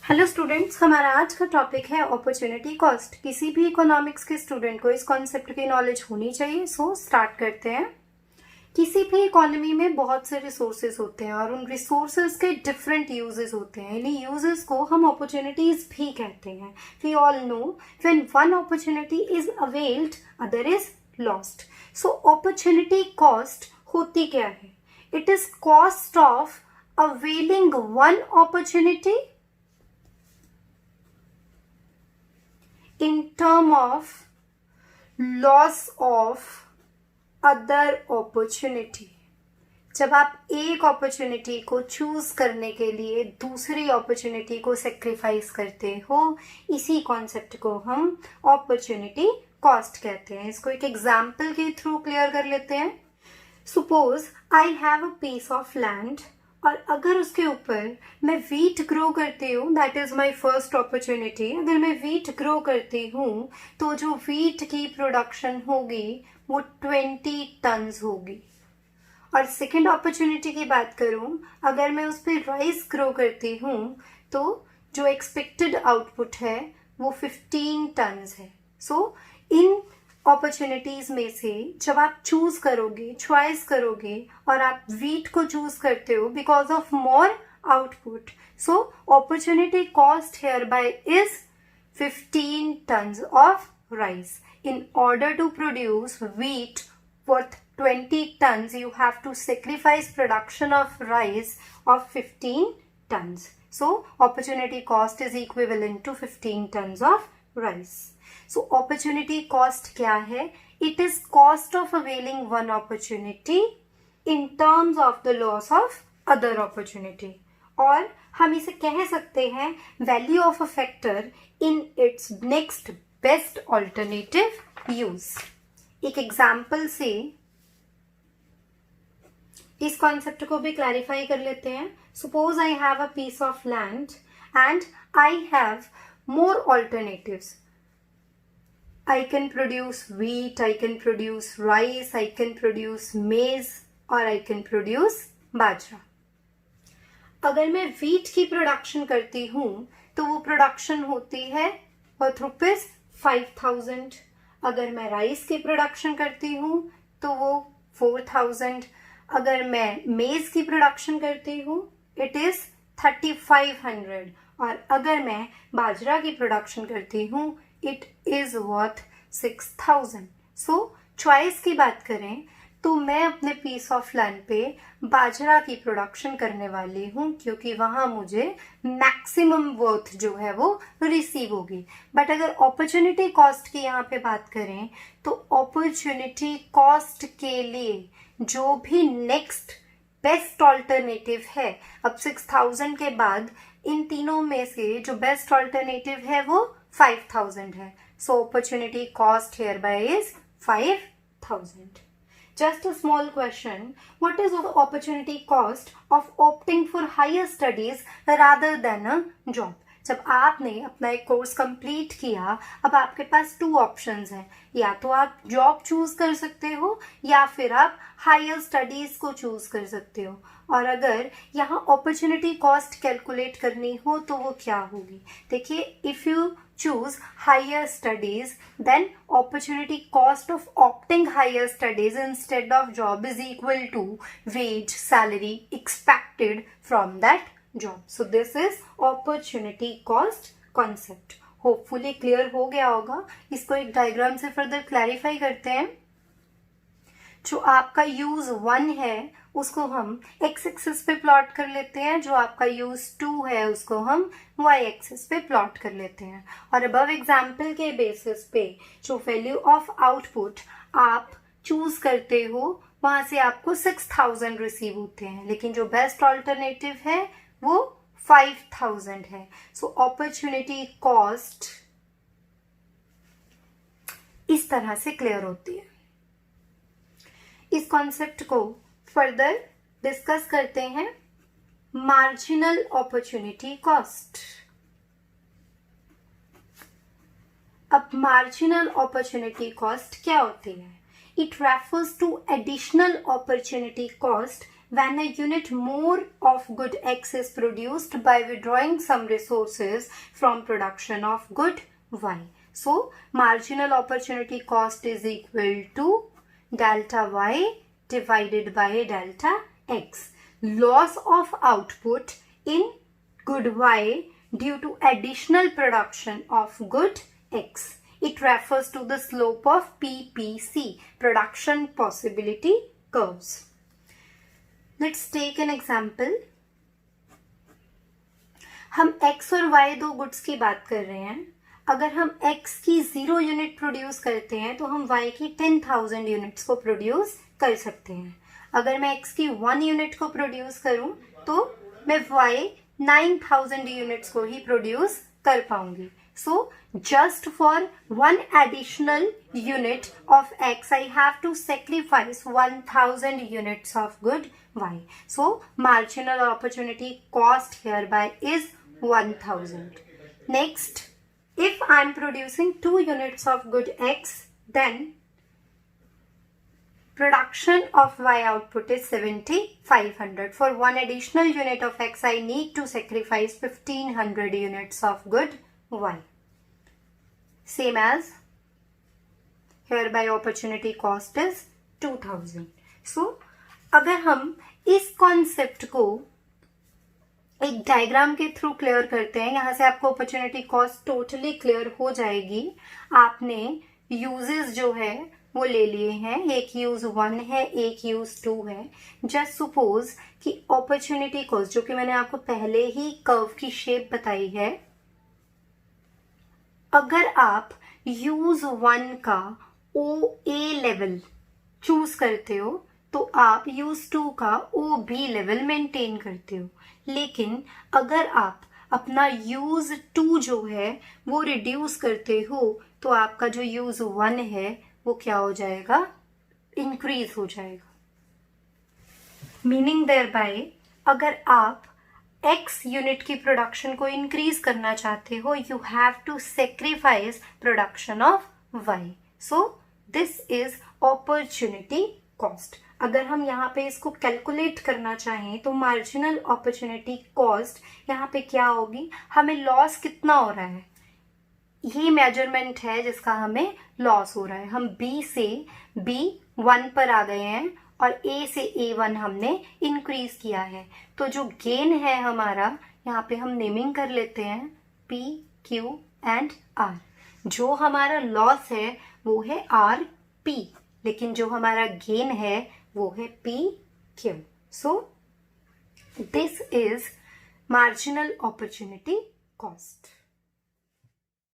Hello students, हमारा आज का टॉपिक है अपॉर्चुनिटी कॉस्ट। किसी भी इकोनॉमिक्स के स्टूडेंट को इस कॉन्सेप्ट की नॉलेज होनी चाहिए। सो स्टार्ट करते हैं। किसी भी इकोनॉमी में बहुत से रिसोर्सेज होते हैं और उन रिसोर्सेज के डिफरेंट यूजेस होते हैं। इन्हीं यूजेस को हम अपॉर्चुनिटीज भी कहते हैं। We all know when one opportunity is availed other is lost. So opportunity cost होती क्या है? It is cost of availing one opportunity in term of loss of other opportunity। जब आप एक अपॉर्चुनिटी को चूज करने के लिए दूसरी अपॉर्चुनिटी को सेक्रीफाइस करते हो, इसी कॉन्सेप्ट को हम अपॉर्चुनिटी कॉस्ट कहते हैं। इसको एक एग्जाम्पल के थ्रू क्लियर कर लेते हैं। Suppose I have a piece of land और अगर उसके ऊपर मैं वीट ग्रो करती हूँ, that is my first opportunity. अगर मैं वीट ग्रो करती हूँ तो जो वीट की प्रोडक्शन होगी वो 20 टन्स होगी। और सेकेंड अपॉर्चुनिटी की बात करूँ, अगर मैं उस पर राइस ग्रो करती हूँ तो जो एक्सपेक्टेड आउटपुट है वो 15 टन्स है। सो इन अपॉर्चुनिटीज में से जब आप चूज करोगे, चॉइस करोगे और आप वीट को चूज करते हो because of more output, so opportunity cost here by is 15 tons of rice. In order to produce wheat worth 20 tons, you have to sacrifice production of rice of 15 tons. So opportunity cost is equivalent to 15 tons of rice. So opportunity cost क्या है? It is cost of availing one opportunity in terms of the loss of other opportunity. और हम इसे कह सकते हैं value of a factor in its next best alternative use. एक example से इस कॉन्सेप्ट को भी क्लैरिफाई कर लेते हैं। Suppose I have a piece of land and I have more alternatives. I can produce wheat, I can produce rice, I can produce maize और आई can produce बाजरा। अगर मैं व्हीट की प्रोडक्शन करती हूँ तो वो प्रोडक्शन होती है वर्थ रुपीज 5000। अगर मैं राइस की प्रोडक्शन करती हूँ तो वो 4000। अगर मैं मेज की प्रोडक्शन करती हूँ इट इज 3500। और अगर मैं बाजरा की प्रोडक्शन करती हूँ it is worth 6000। So choice की बात करें तो मैं अपने पीस ऑफ लैंड पे बाजरा की प्रोडक्शन करने वाली हूँ क्योंकि वहां मुझे मैक्सिमम वर्थ जो है वो रिसीव होगी। बट अगर अपॉर्चुनिटी कॉस्ट की यहाँ पे बात करें तो अपॉर्चुनिटी कॉस्ट के लिए जो भी नेक्स्ट बेस्ट ऑल्टरनेटिव है, अब 6000 के बाद इन तीनों में से जो बेस्ट ऑल्टरनेटिव है वो 5000 है। So opportunity cost here by is 5000। Just a small question. What is the opportunity cost of opting for higher studies rather than a job? जब आपने अपना एक कोर्स कंप्लीट किया, अब आपके पास 2 ऑप्शंस हैं। या तो आप जॉब चूज कर सकते हो या फिर आप हायर स्टडीज को चूज कर सकते हो। और अगर यहाँ अपॉर्चुनिटी कॉस्ट कैलकुलेट करनी हो तो वो क्या होगी? देखिए, if you choose higher studies, then opportunity cost of opting higher studies instead of job is equal to wage salary expected from that job. So this is opportunity cost concept. Hopefully clear हो गया होगा। इसको एक diagram से further clarify करते हैं। जो आपका यूज 1 है उसको हम एक्स एक्सिस पे प्लॉट कर लेते हैं, जो आपका यूज 2 है उसको हम वाई एक्सिस पे प्लॉट कर लेते हैं। और अबव एग्जाम्पल के बेसिस पे जो वैल्यू ऑफ आउटपुट आप चूज करते हो वहां से आपको 6000 रिसीव होते हैं, लेकिन जो बेस्ट ऑल्टरनेटिव है वो 5000 है। सो अपॉर्चुनिटी कॉस्ट इस तरह से क्लियर होती है। इस कॉन्सेप्ट को फर्दर डिस्कस करते हैं। Marginal opportunity cost. अब मार्जिनल अपॉर्चुनिटी कॉस्ट क्या होती है? It refers to additional opportunity cost when a unit more of good X is produced by withdrawing some resources from production of good Y. So marginal opportunity cost is equal to delta Y divided by delta X. Loss of output in good Y due to additional production of good X. It refers to the slope of PPC, production possibility curves. Let's take an example. हम X और Y दो goods की बात कर रहे हैं. अगर हम X की 0 यूनिट प्रोड्यूस करते हैं तो हम Y की 10,000 यूनिट्स को प्रोड्यूस कर सकते हैं. अगर मैं X की 1 यूनिट को प्रोड्यूस करूं तो मैं Y 9,000 यूनिट्स को ही प्रोड्यूस कर पाऊंगी. So just for one additional unit of X, I have to sacrifice 1,000 units of good Y. So marginal opportunity cost hereby is 1,000. Next, if I am producing 2 units of good X, then production of Y output is 7,500. For one additional unit of X, I need to sacrifice 1,500 units of good Y. Same as hereby opportunity cost is 2,000. So अगर हम इस concept को एक diagram के through clear करते हैं, यहाँ से आपको अपॉर्चुनिटी कॉस्ट टोटली क्लियर हो जाएगी. आपने यूजेस जो है वो ले लिए हैं. एक यूज 1 है, एक यूज 2 है. जस्ट सपोज कि अपॉर्चुनिटी कॉस्ट जो कि मैंने आपको पहले ही कर्व की शेप बताई है, अगर आप यूज 1 का OA लेवल चूज करते हो तो आप यूज 2 का OB लेवल मेंटेन करते हो. लेकिन अगर आप अपना यूज 2 जो है वो रिड्यूस करते हो तो आपका जो यूज 1 है वो क्या हो जाएगा, इंक्रीज हो जाएगा. मीनिंग देयर बाय अगर आप X यूनिट की प्रोडक्शन को इंक्रीज करना चाहते हो, you have to sacrifice production of Y. So this is opportunity cost. अगर हम यहाँ पे इसको कैलकुलेट करना चाहें तो मार्जिनल अपॉर्चुनिटी कॉस्ट यहाँ पे क्या होगी, हमें लॉस कितना हो रहा है, ये मेजरमेंट है जिसका हमें लॉस हो रहा है. हम B से B1 पर आ गए हैं और A से A1 हमने इंक्रीज किया है. तो जो गेन है हमारा, यहाँ पे हम नेमिंग कर लेते हैं P, Q एंड R. जो हमारा लॉस है वो है RP, लेकिन जो हमारा गेन है वो है PQ. So this is marginal opportunity cost.